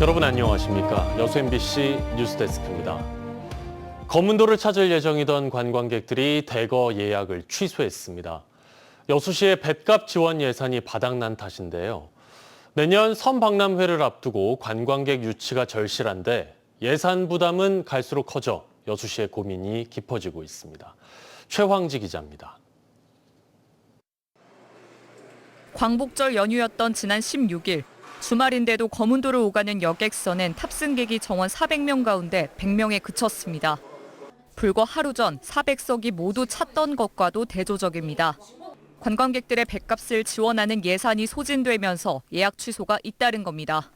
여러분 안녕하십니까? 여수 MBC 뉴스데스크입니다. 검은도를 찾을 예정이던 관광객들이 대거 예약을 취소했습니다. 여수시의 뱃값 지원 예산이 바닥난 탓인데요. 내년 선박람회를 앞두고 관광객 유치가 절실한데 예산 부담은 갈수록 커져 여수시의 고민이 깊어지고 있습니다. 최황지 기자입니다. 광복절 연휴였던 지난 16일. 주말인데도 검은도를 오가는 여객선엔 탑승객이 정원 400명 가운데 100명에 그쳤습니다. 불과 하루 전 400석이 모두 찼던 것과도 대조적입니다. 관광객들의 뱃값을 지원하는 예산이 소진되면서 예약 취소가 잇따른 겁니다.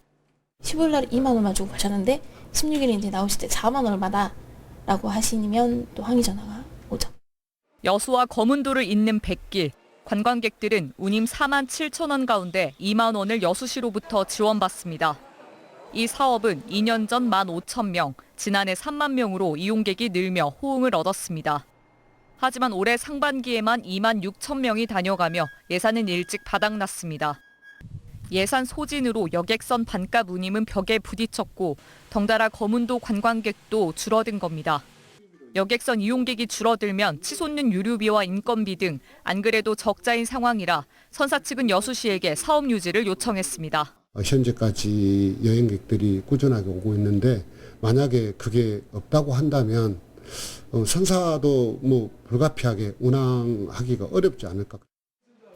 15일 날 2만 원만 주고 가셨는데 16일에 이제 나오실 때 4만 원을 받아라고 하시면 또 항의 전화가 오죠. 여수와 검은도를 잇는 뱃길. 관광객들은 운임 4만 7천 원 가운데 2만 원을 여수시로부터 지원받습니다. 이 사업은 2년 전 1만 5천 명, 지난해 3만 명으로 이용객이 늘며 호응을 얻었습니다. 하지만 올해 상반기에만 2만 6천 명이 다녀가며 예산은 일찍 바닥났습니다. 예산 소진으로 여객선 반값 운임은 벽에 부딪혔고 덩달아 검은도 관광객도 줄어든 겁니다. 여객선 이용객이 줄어들면 치솟는 유류비와 인건비 등 안 그래도 적자인 상황이라 선사 측은 여수시에게 사업 유지를 요청했습니다. 현재까지 여행객들이 꾸준하게 오고 있는데 만약에 그게 없다고 한다면 선사도 불가피하게 운항하기가 어렵지 않을까.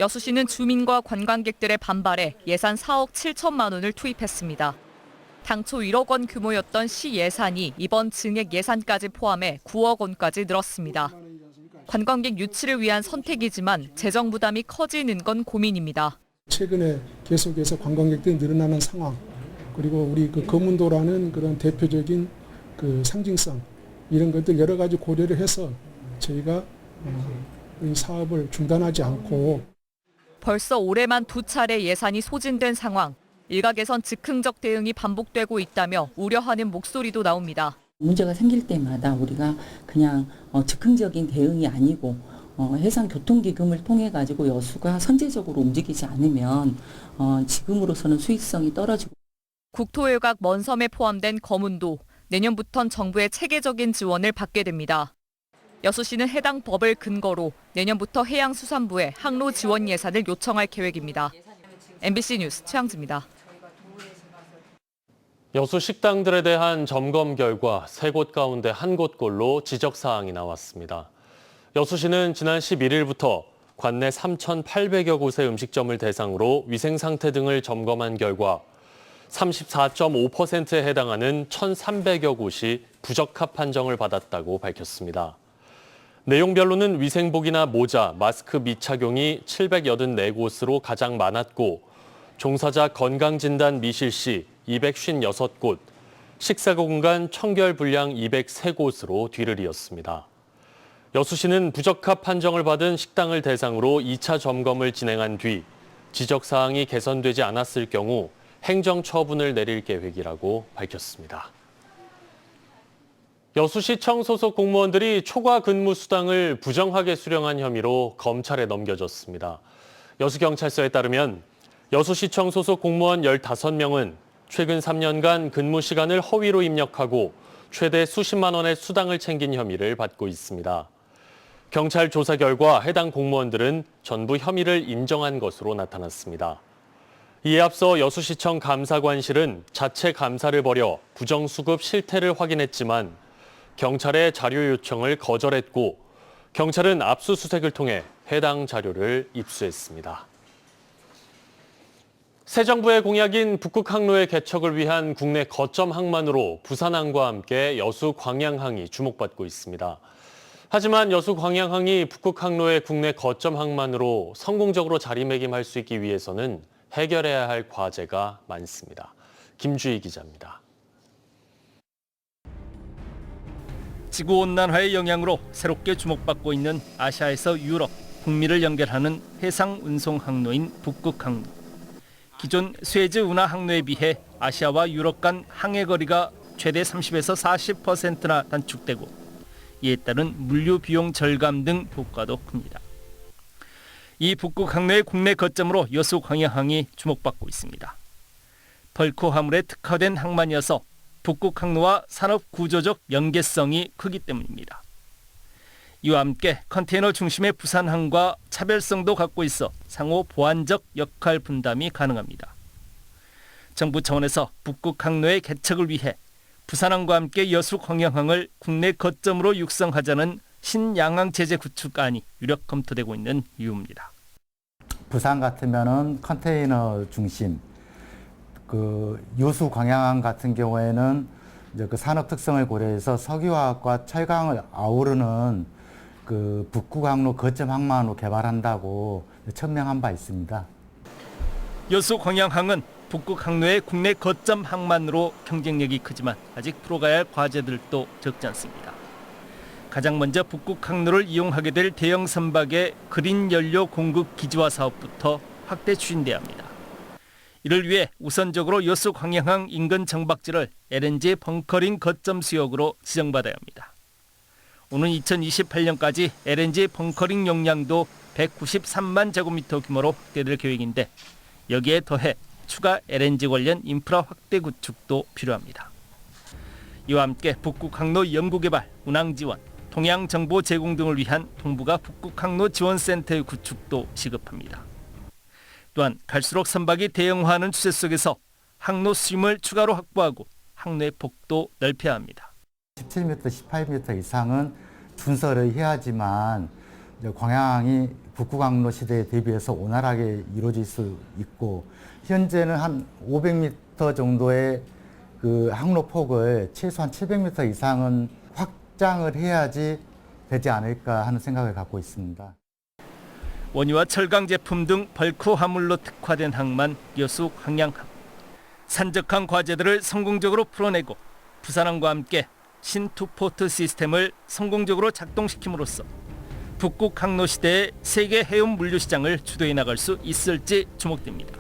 여수시는 주민과 관광객들의 반발에 예산 4억 7천만 원을 투입했습니다. 당초 1억 원 규모였던 시 예산이 이번 증액 예산까지 포함해 9억 원까지 늘었습니다. 관광객 유치를 위한 선택이지만 재정 부담이 커지는 건 고민입니다. 최근에 계속해서 관광객들이 늘어나는 상황, 그리고 우리 검은도라는 그런 대표적인 상징성, 이런 것들 여러 가지 고려를 해서 저희가 이 사업을 중단하지 않고. 벌써 올해만 2차례 예산이 소진된 상황. 일각에선 즉흥적 대응이 반복되고 있다며 우려하는 목소리도 나옵니다. 문제가 생길 때마다 우리가 그냥 즉흥적인 대응이 아니고 해상교통기금을 통해 가지고 여수가 선제적으로 움직이지 않으면 지금으로서는 수익성이 떨어지고. 국토일각 먼섬에 포함된 검은도, 내년부턴 정부의 체계적인 지원을 받게 됩니다. 여수시는 해당 법을 근거로 내년부터 해양수산부에 항로 지원 예산을 요청할 계획입니다. MBC 뉴스 최황지입니다. 여수 식당들에 대한 점검 결과 3곳 가운데 1곳꼴로 지적사항이 나왔습니다. 여수시는 지난 11일부터 관내 3,800여 곳의 음식점을 대상으로 위생 상태 등을 점검한 결과 34.5%에 해당하는 1,300여 곳이 부적합 판정을 받았다고 밝혔습니다. 내용별로는 위생복이나 모자, 마스크 미착용이 784곳으로 가장 많았고 종사자 건강진단 미실시 256곳, 식사공간 청결불량 203곳으로 뒤를 이었습니다. 여수시는 부적합 판정을 받은 식당을 대상으로 2차 점검을 진행한 뒤 지적사항이 개선되지 않았을 경우 행정처분을 내릴 계획이라고 밝혔습니다. 여수시청 소속 공무원들이 초과 근무 수당을 부정하게 수령한 혐의로 검찰에 넘겨졌습니다. 여수경찰서에 따르면 여수시청 소속 공무원 15명은 최근 3년간 근무 시간을 허위로 입력하고 최대 수십만 원의 수당을 챙긴 혐의를 받고 있습니다. 경찰 조사 결과 해당 공무원들은 전부 혐의를 인정한 것으로 나타났습니다. 이에 앞서 여수시청 감사관실은 자체 감사를 벌여 부정수급 실태를 확인했지만 경찰의 자료 요청을 거절했고 경찰은 압수수색을 통해 해당 자료를 입수했습니다. 새 정부의 공약인 북극항로의 개척을 위한 국내 거점 항만으로 부산항과 함께 여수 광양항이 주목받고 있습니다. 하지만 여수 광양항이 북극항로의 국내 거점 항만으로 성공적으로 자리매김할 수 있기 위해서는 해결해야 할 과제가 많습니다. 김주희 기자입니다. 지구온난화의 영향으로 새롭게 주목받고 있는 아시아에서 유럽, 북미를 연결하는 해상 운송 항로인 북극항로. 기존 수에즈 운하 항로에 비해 아시아와 유럽 간 항해 거리가 최대 30에서 40%나 단축되고 이에 따른 물류 비용 절감 등 효과도 큽니다. 이 북극항로의 국내 거점으로 여수 광양항이 주목받고 있습니다. 벌코 화물에 특화된 항만이어서 북극 항로와 산업 구조적 연계성이 크기 때문입니다. 이와 함께 컨테이너 중심의 부산항과 차별성도 갖고 있어 상호 보완적 역할 분담이 가능합니다. 정부 차원에서 북극 항로의 개척을 위해 부산항과 함께 여수 광양항을 국내 거점으로 육성하자는 신양항 체제 구축안이 유력 검토되고 있는 이유입니다. 부산 같으면은 컨테이너 중심, 여수 광양항 같은 경우에는 이제 그 산업 특성을 고려해서 석유화학과 철강을 아우르는 북극 항로 거점 항만으로 개발한다고 천명한 바 있습니다. 여수 광양항은 북극 항로의 국내 거점 항만으로 경쟁력이 크지만 아직 풀어가야 할 과제들도 적지 않습니다. 가장 먼저 북극 항로를 이용하게 될 대형 선박의 그린 연료 공급 기지화 사업부터 확대 추진돼야 합니다. 이를 위해 우선적으로 여수 광양항 인근 정박지를 LNG 벙커링 거점 수역으로 지정받아야 합니다. 오는 2028년까지 LNG 벙커링 용량도 193만 제곱미터 규모로 확대될 계획인데 여기에 더해 추가 LNG 관련 인프라 확대 구축도 필요합니다. 이와 함께 북극 항로 연구개발, 운항 지원, 동양 정보 제공 등을 위한 동북아 북극 항로 지원센터의 구축도 시급합니다. 또한 갈수록 선박이 대형화하는 추세 속에서 항로 수임을 추가로 확보하고 항로의 폭도 넓혀야 합니다. 17m, 18m 이상은 준설을 해야지만 광양항이 북극 항로 시대에 대비해서 원활하게 이루어질 수 있고 현재는 한 500m 정도의 그 항로 폭을 최소한 700m 이상은 확장을 해야지 되지 않을까 하는 생각을 갖고 있습니다. 원유와 철강 제품 등 벌크 화물로 특화된 항만 여수 광양항. 산적항 과제들을 성공적으로 풀어내고 부산항과 함께 신투포트 시스템을 성공적으로 작동시킴으로써 북극 항로 시대의 세계 해운 물류 시장을 주도해 나갈 수 있을지 주목됩니다.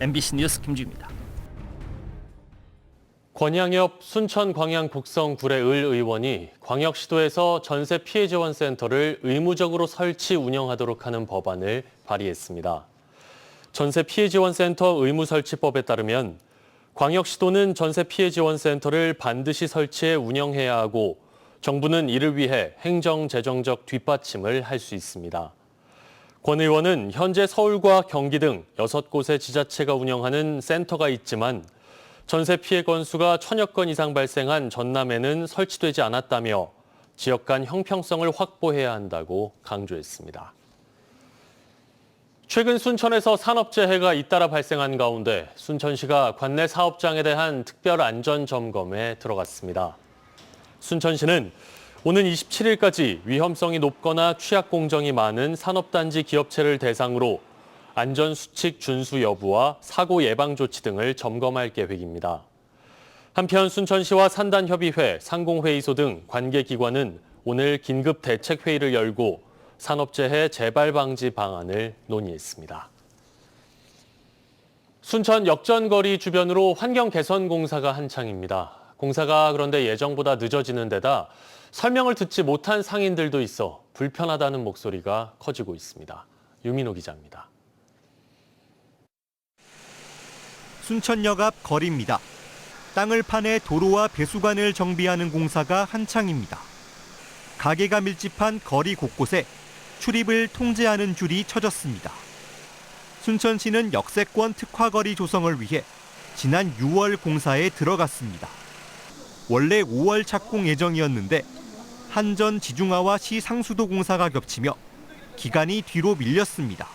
MBC 뉴스 김주입니다. 권양엽 순천 광양 곡성 구례 을 의원이 광역시도에서 전세 피해 지원 센터를 의무적으로 설치 운영하도록 하는 법안을 발의했습니다. 전세 피해 지원 센터 의무 설치법에 따르면 광역시도는 전세 피해 지원 센터를 반드시 설치해 운영해야 하고 정부는 이를 위해 행정 재정적 뒷받침을 할 수 있습니다. 권 의원은 현재 서울과 경기 등 6곳의 지자체가 운영하는 센터가 있지만 전세 피해 건수가 1000여 건 이상 발생한 전남에는 설치되지 않았다며 지역 간 형평성을 확보해야 한다고 강조했습니다. 최근 순천에서 산업재해가 잇따라 발생한 가운데 순천시가 관내 사업장에 대한 특별 안전 점검에 들어갔습니다. 순천시는 오는 27일까지 위험성이 높거나 취약 공정이 많은 산업단지 기업체를 대상으로 안전수칙 준수 여부와 사고 예방 조치 등을 점검할 계획입니다. 한편 순천시와 산단협의회, 상공회의소 등 관계기관은 오늘 긴급 대책회의를 열고 산업재해 재발 방지 방안을 논의했습니다. 순천 역전거리 주변으로 환경 개선 공사가 한창입니다. 공사가 그런데 예정보다 늦어지는 데다 설명을 듣지 못한 상인들도 있어 불편하다는 목소리가 커지고 있습니다. 유민호 기자입니다. 순천역 앞 거리입니다. 땅을 파내 도로와 배수관을 정비하는 공사가 한창입니다. 가게가 밀집한 거리 곳곳에 출입을 통제하는 줄이 쳐졌습니다. 순천시는 역세권 특화거리 조성을 위해 지난 6월 공사에 들어갔습니다. 원래 5월 착공 예정이었는데 한전 지중화와 시 상수도 공사가 겹치며 기간이 뒤로 밀렸습니다.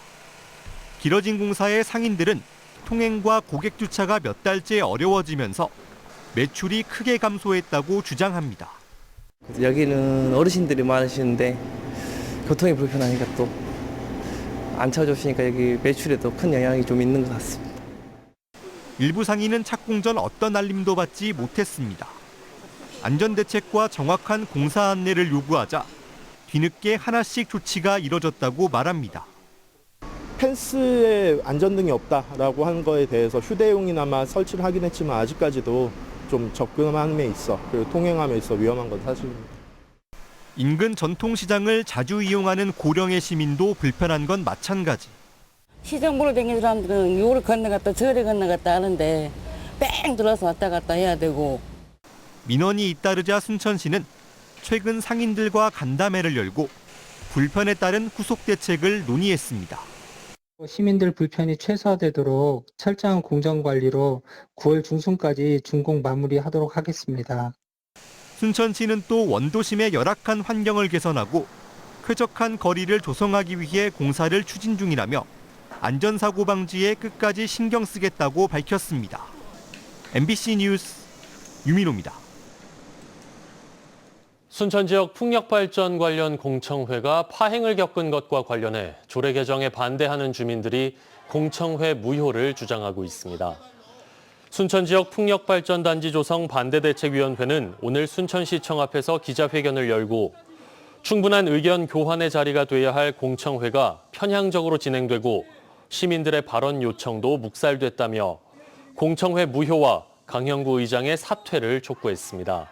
길어진 공사에 상인들은 통행과 고객 주차가 몇 달째 어려워지면서 매출이 크게 감소했다고 주장합니다. 여기는 어르신들이 많으시는데 교통이 불편하니까 또 안 찾아주시니까 여기 매출에도 큰 영향이 좀 있는 것 같습니다. 일부 상인은 착공 전 어떤 알림도 받지 못했습니다. 안전대책과 정확한 공사 안내를 요구하자 뒤늦게 하나씩 조치가 이뤄졌다고 말합니다. 펜스에 안전등이 없다라고 한 거에 대해서 휴대용이나마 설치를 하긴 했지만 아직까지도 좀 접근함에 있어 그리고 통행함에 있어 위험한 건 사실입니다. 인근 전통시장을 자주 이용하는 고령의 시민도 불편한 건 마찬가지. 시장 보러 다니는 사람들은 요를 건너갔다 저를 건너갔다 하는데 뺑 들어서 왔다 갔다 해야 되고. 민원이 잇따르자 순천시는 최근 상인들과 간담회를 열고 불편에 따른 후속 대책을 논의했습니다. 시민들 불편이 최소화되도록 철저한 공정관리로 9월 중순까지 준공 마무리하도록 하겠습니다. 순천시는 또 원도심의 열악한 환경을 개선하고 쾌적한 거리를 조성하기 위해 공사를 추진 중이라며 안전사고 방지에 끝까지 신경 쓰겠다고 밝혔습니다. MBC 뉴스 유민호입니다. 순천 지역 풍력 발전 관련 공청회가 파행을 겪은 것과 관련해 조례 개정에 반대하는 주민들이 공청회 무효를 주장하고 있습니다. 순천 지역 풍력 발전 단지 조성 반대대책위원회는 오늘 순천시청 앞에서 기자회견을 열고 충분한 의견 교환의 자리가 돼야 할 공청회가 편향적으로 진행되고 시민들의 발언 요청도 묵살됐다며 공청회 무효와 강형구 의장의 사퇴를 촉구했습니다.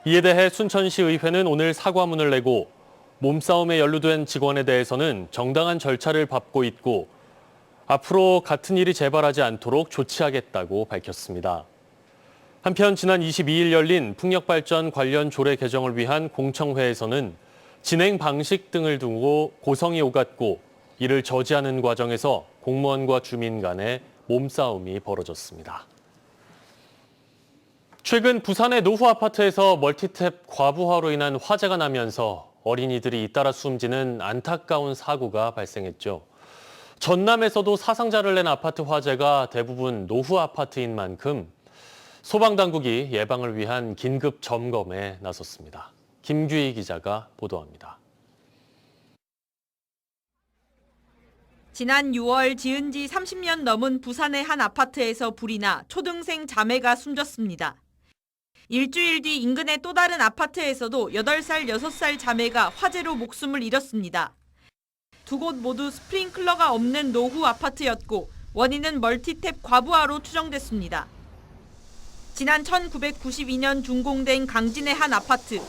이에 대해 순천시의회는 오늘 사과문을 내고 몸싸움에 연루된 직원에 대해서는 정당한 절차를 밟고 있고 앞으로 같은 일이 재발하지 않도록 조치하겠다고 밝혔습니다. 한편 지난 22일 열린 풍력발전 관련 조례 개정을 위한 공청회에서는 진행 방식 등을 두고 고성이 오갔고 이를 저지하는 과정에서 공무원과 주민 간의 몸싸움이 벌어졌습니다. 최근 부산의 노후 아파트에서 멀티탭 과부하로 인한 화재가 나면서 어린이들이 잇따라 숨지는 안타까운 사고가 발생했죠. 전남에서도 사상자를 낸 아파트 화재가 대부분 노후 아파트인 만큼 소방당국이 예방을 위한 긴급 점검에 나섰습니다. 김규희 기자가 보도합니다. 지난 6월 지은 지 30년 넘은 부산의 한 아파트에서 불이 나 초등생 자매가 숨졌습니다. 일주일 뒤 인근의 또 다른 아파트에서도 8살, 6살 자매가 화재로 목숨을 잃었습니다. 두 곳 모두 스프링클러가 없는 노후 아파트였고 원인은 멀티탭 과부하로 추정됐습니다. 지난 1992년 준공된 강진의 한 아파트.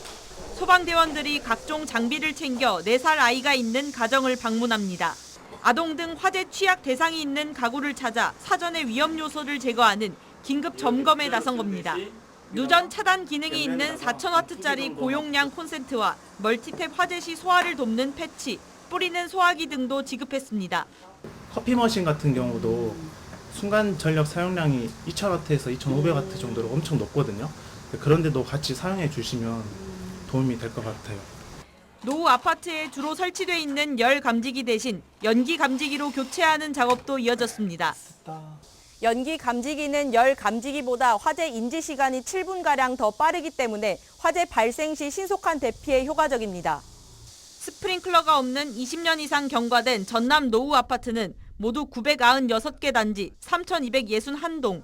소방대원들이 각종 장비를 챙겨 4살 아이가 있는 가정을 방문합니다. 아동 등 화재 취약 대상이 있는 가구를 찾아 사전에 위험 요소를 제거하는 긴급 점검에 나선 겁니다. 누전 차단 기능이 있는 4,000W짜리 고용량 콘센트와 멀티탭 화재 시 소화를 돕는 패치, 뿌리는 소화기 등도 지급했습니다. 커피 머신 같은 경우도 순간 전력 사용량이 2,000W에서 2,500W 정도로 엄청 높거든요. 그런데도 같이 사용해 주시면 도움이 될 것 같아요. 노후 아파트에 주로 설치돼 있는 열 감지기 대신 연기 감지기로 교체하는 작업도 이어졌습니다. 연기 감지기는 열 감지기보다 화재 인지 시간이 7분가량 더 빠르기 때문에 화재 발생 시 신속한 대피에 효과적입니다. 스프링클러가 없는 20년 이상 경과된 전남 노후 아파트는 모두 996개 단지 3,261동.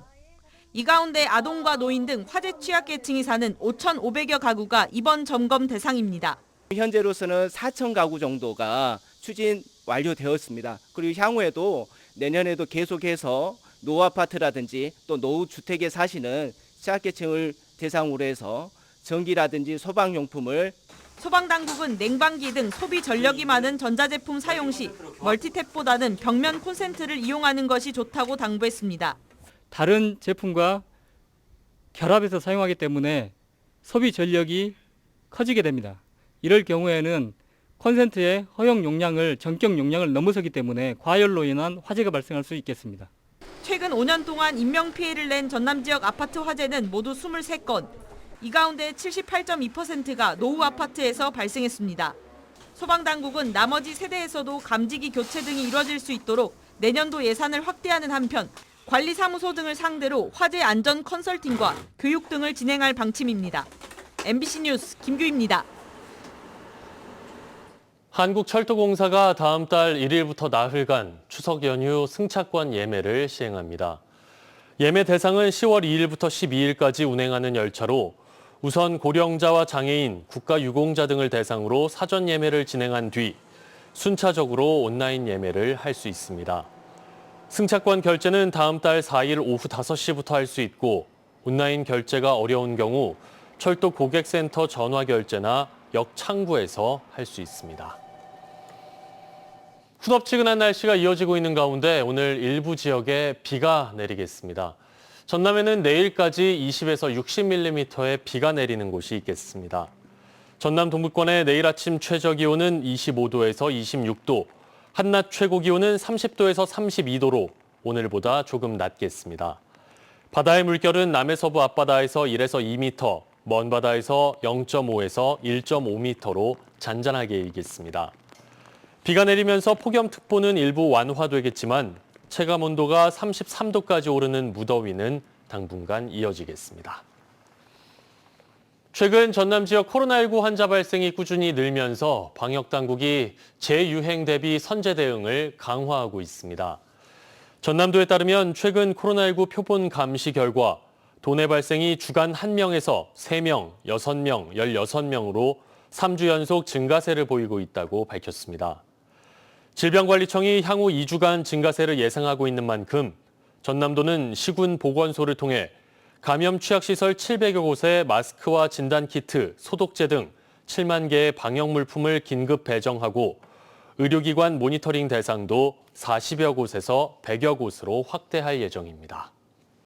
이 가운데 아동과 노인 등 화재 취약계층이 사는 5,500여 가구가 이번 점검 대상입니다. 현재로서는 4,000가구 정도가 추진 완료되었습니다. 그리고 향후에도 내년에도 계속해서 노후 아파트라든지 또 노후 주택에 사시는 취약계층을 대상으로 해서 전기라든지 소방용품을 소방당국은 냉방기 등 소비 전력이 많은 전자제품 사용 시 멀티탭보다는 벽면 콘센트를 이용하는 것이 좋다고 당부했습니다. 다른 제품과 결합해서 사용하기 때문에 소비 전력이 커지게 됩니다. 이럴 경우에는 콘센트의 허용 용량을 전격 용량을 넘어서기 때문에 과열로 인한 화재가 발생할 수 있겠습니다. 최근 5년 동안 인명피해를 낸 전남 지역 아파트 화재는 모두 23건. 이 가운데 78.2%가 노후 아파트에서 발생했습니다. 소방당국은 나머지 세대에서도 감지기 교체 등이 이뤄질 수 있도록 내년도 예산을 확대하는 한편 관리사무소 등을 상대로 화재 안전 컨설팅과 교육 등을 진행할 방침입니다. MBC 뉴스 김규희입니다. 한국철도공사가 다음 달 1일부터 나흘간 추석 연휴 승차권 예매를 시행합니다. 예매 대상은 10월 2일부터 12일까지 운행하는 열차로 우선 고령자와 장애인, 국가유공자 등을 대상으로 사전 예매를 진행한 뒤 순차적으로 온라인 예매를 할 수 있습니다. 승차권 결제는 다음 달 4일 오후 5시부터 할 수 있고 온라인 결제가 어려운 경우 철도 고객센터 전화 결제나 역 창구에서 할 수 있습니다. 후덥지근한 날씨가 이어지고 있는 가운데 오늘 일부 지역에 비가 내리겠습니다. 전남에는 내일까지 20에서 60mm의 비가 내리는 곳이 있겠습니다. 전남 동부권의 내일 아침 최저 기온은 25도에서 26도, 한낮 최고 기온은 30도에서 32도로 오늘보다 조금 낮겠습니다. 바다의 물결은 남해서부 앞바다에서 1에서 2m, 먼 바다에서 0.5에서 1.5m로 잔잔하게 일겠습니다. 비가 내리면서 폭염특보는 일부 완화되겠지만 체감 온도가 33도까지 오르는 무더위는 당분간 이어지겠습니다. 최근 전남 지역 코로나19 환자 발생이 꾸준히 늘면서 방역당국이 재유행 대비 선제 대응을 강화하고 있습니다. 전남도에 따르면 최근 코로나19 표본 감시 결과 도내 발생이 주간 1명에서 3명, 6명, 16명으로 3주 연속 증가세를 보이고 있다고 밝혔습니다. 질병관리청이 향후 2주간 증가세를 예상하고 있는 만큼 전남도는 시군 보건소를 통해 감염 취약시설 700여 곳에 마스크와 진단키트, 소독제 등 7만 개의 방역물품을 긴급 배정하고 의료기관 모니터링 대상도 40여 곳에서 100여 곳으로 확대할 예정입니다.